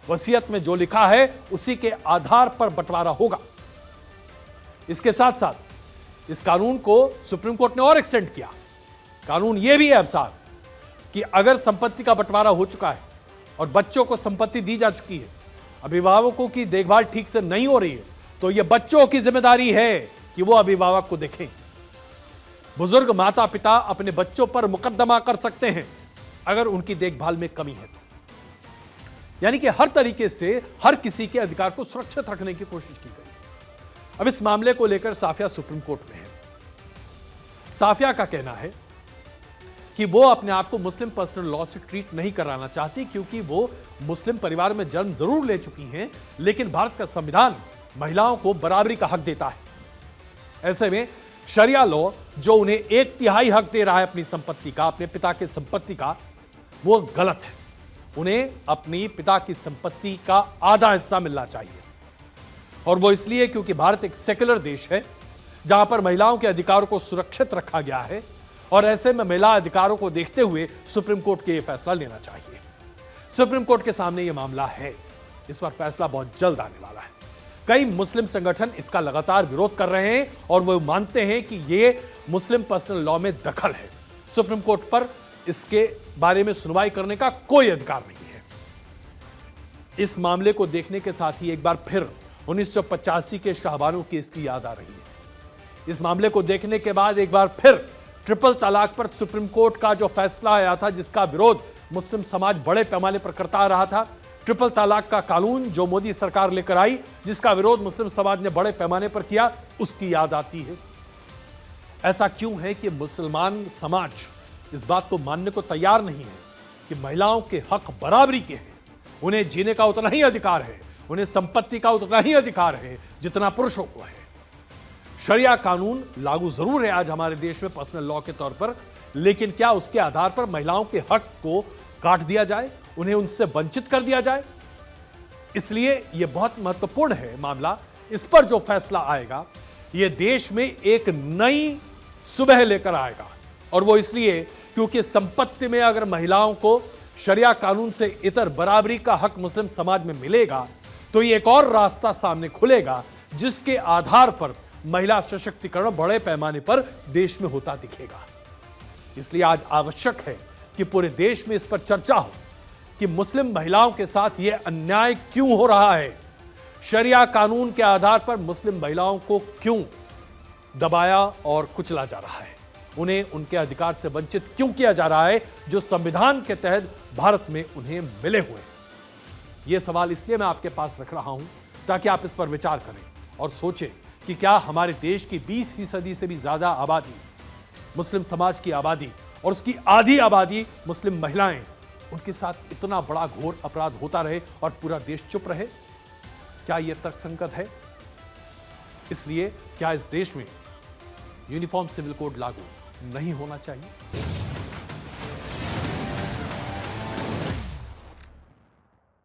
वसीयत में जो लिखा है उसी के आधार पर बंटवारा होगा। इसके साथ साथ इस कानून को सुप्रीम कोर्ट ने और एक्सटेंड किया। कानून यह भी है अब साफ कि अगर संपत्ति का बंटवारा हो चुका है और बच्चों को संपत्ति दी जा चुकी है, अभिभावकों की देखभाल ठीक से नहीं हो रही है, तो यह बच्चों की जिम्मेदारी है कि वो अभिभावक को देखें। बुजुर्ग माता पिता अपने बच्चों पर मुकदमा कर सकते हैं अगर उनकी देखभाल में कमी है तो। यानी कि हर तरीके से हर किसी के अधिकार को सुरक्षित रखने की कोशिश की गई। अब इस मामले को लेकर साफिया सुप्रीम कोर्ट में है। साफिया का कहना है कि वो अपने आप को मुस्लिम पर्सनल लॉ से ट्रीट नहीं कराना चाहती, क्योंकि वो मुस्लिम परिवार में जन्म जरूर ले चुकी हैं, लेकिन भारत का संविधान महिलाओं को बराबरी का हक देता है। ऐसे में शरिया लॉ जो उन्हें 1/3 हक दे रहा है अपनी संपत्ति का, अपने पिता की संपत्ति का, वो गलत है। उन्हें अपनी पिता की संपत्ति का आधा हिस्सा मिलना चाहिए, और वो इसलिए क्योंकि भारत एक सेक्युलर देश है जहां पर महिलाओं के अधिकारों को सुरक्षित रखा गया है, और ऐसे में महिला अधिकारों को देखते हुए सुप्रीम कोर्ट के ये फैसला लेना चाहिए। सुप्रीम कोर्ट के सामने ये मामला है, इस पर फैसला बहुत जल्द आने वाला है। कई मुस्लिम संगठन इसका लगातार विरोध कर रहे हैं और वो मानते हैं कि ये मुस्लिम पर्सनल लॉ में दखल है। सुप्रीम कोर्ट पर इसके बारे में सुनवाई करने का कोई अधिकार नहीं है। इस मामले को देखने के साथ ही एक बार फिर 1985 के शाहबानो केस की याद आ रही है। इस मामले को देखने के बाद एक बार फिर ट्रिपल तलाक पर सुप्रीम कोर्ट का जो फैसला आया था, जिसका विरोध मुस्लिम समाज बड़े पैमाने पर करता आ रहा था, ट्रिपल तलाक का कानून जो मोदी सरकार लेकर आई, जिसका विरोध मुस्लिम समाज ने बड़े पैमाने पर किया, उसकी याद आती है। ऐसा क्यों है कि मुसलमान समाज इस बात को मानने को तैयार नहीं है कि महिलाओं के हक बराबरी के हैं, उन्हें जीने का उतना ही अधिकार है, उन्हें संपत्ति का उतना ही अधिकार है जितना पुरुषों को है। शरिया कानून लागू जरूर है आज हमारे देश में पर्सनल लॉ के तौर पर, लेकिन क्या उसके आधार पर महिलाओं के हक को काट दिया जाए, उन्हें उनसे वंचित कर दिया जाए? इसलिए यह बहुत महत्वपूर्ण है मामला। इस पर जो फैसला आएगा यह देश में एक नई सुबह लेकर आएगा, और वो इसलिए क्योंकि संपत्ति में अगर महिलाओं को शरिया कानून से इतर बराबरी का हक मुस्लिम समाज में मिलेगा तो ये एक और रास्ता सामने खुलेगा, जिसके आधार पर महिला सशक्तिकरण बड़े पैमाने पर देश में होता दिखेगा। इसलिए आज आवश्यक है कि पूरे देश में इस पर चर्चा हो कि मुस्लिम महिलाओं के साथ यह अन्याय क्यों हो रहा है, शरिया कानून के आधार पर मुस्लिम महिलाओं को क्यों दबाया और कुचला जा रहा है, उन्हें उनके अधिकार से वंचित क्यों किया जा रहा है जो संविधान के तहत भारत में उन्हें मिले हुए। यह सवाल इसलिए मैं आपके पास रख रहा हूं ताकि आप इस पर विचार करें और सोचें कि क्या हमारे देश की 20% से भी ज्यादा आबादी मुस्लिम समाज की आबादी, और उसकी आधी आबादी मुस्लिम महिलाएं, उनके साथ इतना बड़ा घोर अपराध होता रहे और पूरा देश चुप रहे? क्या यह तर्कसंगत है? इसलिए क्या इस देश में यूनिफॉर्म सिविल कोड लागू नहीं होना चाहिए?